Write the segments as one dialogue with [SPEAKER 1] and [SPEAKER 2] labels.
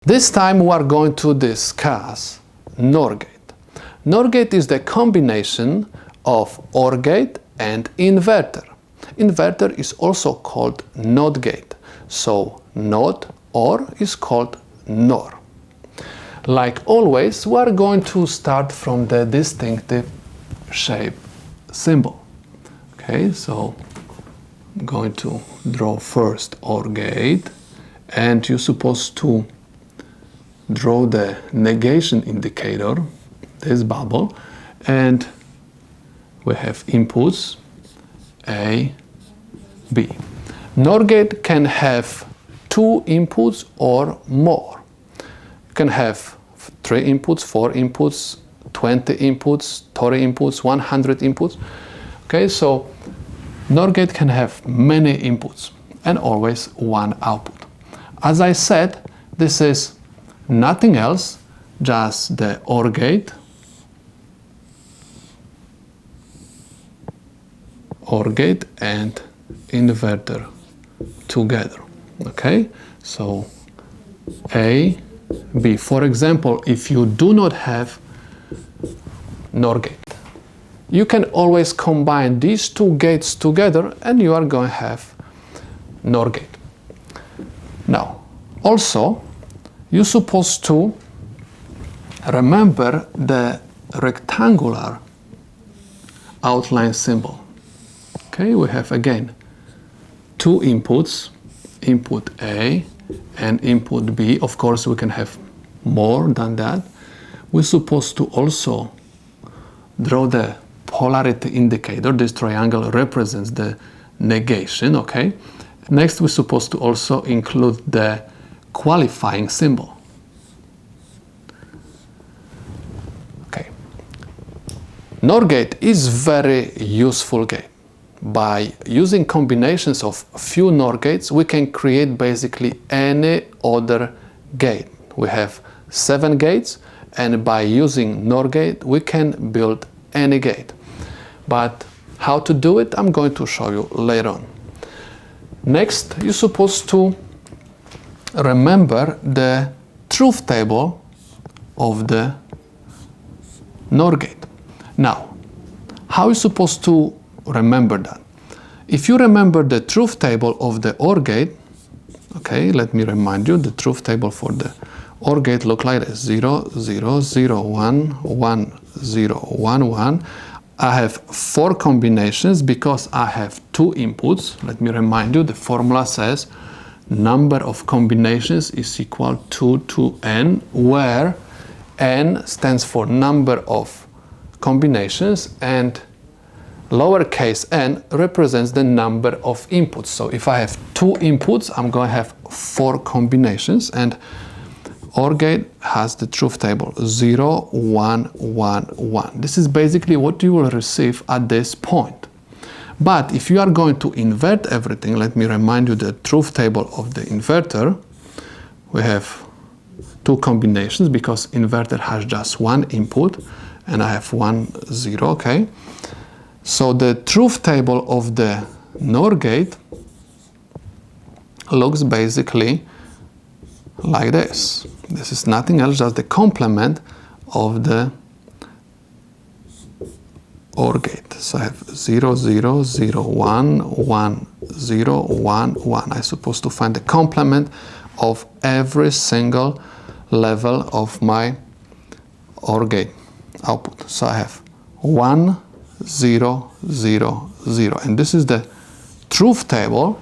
[SPEAKER 1] This time we are going to discuss NOR gate. NOR gate is the combination of OR gate and inverter. Inverter is also called NOT gate. So NOT OR is called NOR. Like always, we are going to start from the distinctive shape symbol. Okay, so I'm going to draw first OR gate, and you're supposed to draw the negation indicator, this bubble, and we have inputs A, B. NOR gate can have 2 inputs or more. You can have 3 inputs, 4 inputs, 20 inputs, 30 inputs, 100 inputs. Okay, so NOR gate can have many inputs and always one output. As I said, this is nothing else, just the OR gate, and inverter together. Okay, so A, B. For example, if you do not have NOR gate, you can always combine these 2 gates together and you are going to have NOR gate. Now, also, you're supposed to remember the rectangular outline symbol. Okay, we have again 2 inputs, input A and input B. Of course, we can have more than that. We're supposed to also draw the polarity indicator. This triangle represents the negation, okay? Next, we're supposed to also include the qualifying symbol. Okay. NOR gate is very useful gate. By using combinations of few NOR gates, we can create basically any other gate. We have 7 gates, and by using NOR gate, we can build any gate. But how to do it, I'm going to show you later on. Next, you're supposed to remember the truth table of the NOR gate. Now, how are you supposed to remember that? If you remember the truth table of the OR gate, okay, let me remind you, the truth table for the OR gate look like this: 0, 0, 0, 1, 1, 0, 1, 1. I have 4 combinations because I have 2 inputs. Let me remind you, the formula says number of combinations is equal to n, where n stands for number of combinations and lowercase n represents the number of inputs. So if I have 2 inputs, I'm going to have 4 combinations, and OR gate has the truth table 0, 1, 1, 1. This is basically what you will receive at this point. But if you are going to invert everything, let me remind you the truth table of the inverter. We have 2 combinations because inverter has just 1 input, and I have 1, 0, okay? So the truth table of the NOR gate looks basically like this. This is nothing else, just the complement of the OR gate. So I have 0, 0, 0, 1, 1, 0, 1, 1. I'm supposed to find the complement of every single level of my OR gate output. So I have 1, 0, 0, 0. And this is the truth table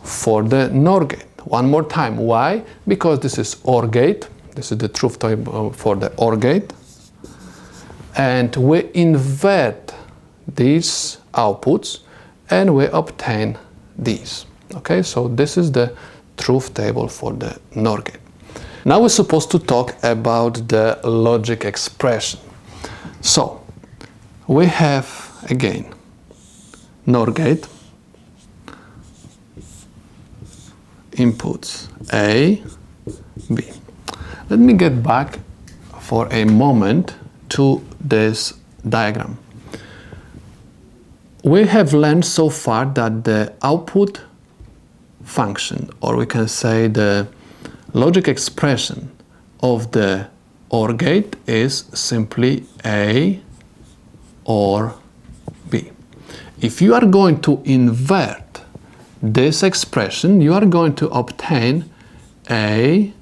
[SPEAKER 1] for the NOR gate. One more time. Why? Because this is OR gate. This is the truth table for the OR gate. And we invert these outputs and we obtain these. Okay, so this is the truth table for the NOR gate. Now we're supposed to talk about the logic expression. So we have again NOR gate, inputs A, B. Let me get back for a moment to this diagram. We have learned so far that the output function, or we can say the logic expression of the OR gate is simply A or B. If you are going to invert this expression, you are going to obtain A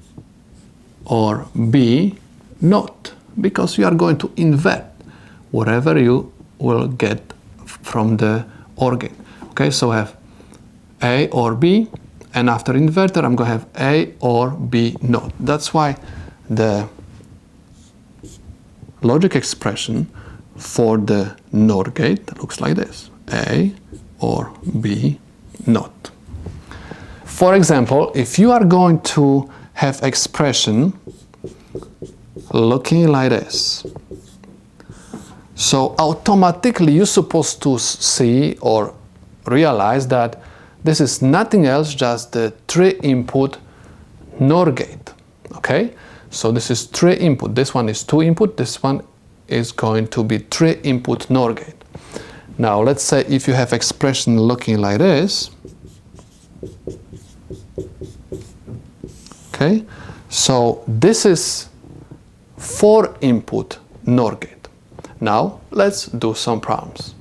[SPEAKER 1] or B not, because you are going to invert whatever you will get from the OR gate. Okay, so I have A or B, and after inverter I'm going to have A or B not. That's why the logic expression for the NOR gate looks like this: A or B not. For example, if you are going to have expression looking like this, so automatically you're supposed to see or realize that this is nothing else, just the 3-input NOR gate. Okay, so this is 3 input, this one is 2 input, this one is going to be 3-input NOR gate. Now let's say if you have expression looking like this, okay, so this is 4-input NOR gate. Now let's do some problems.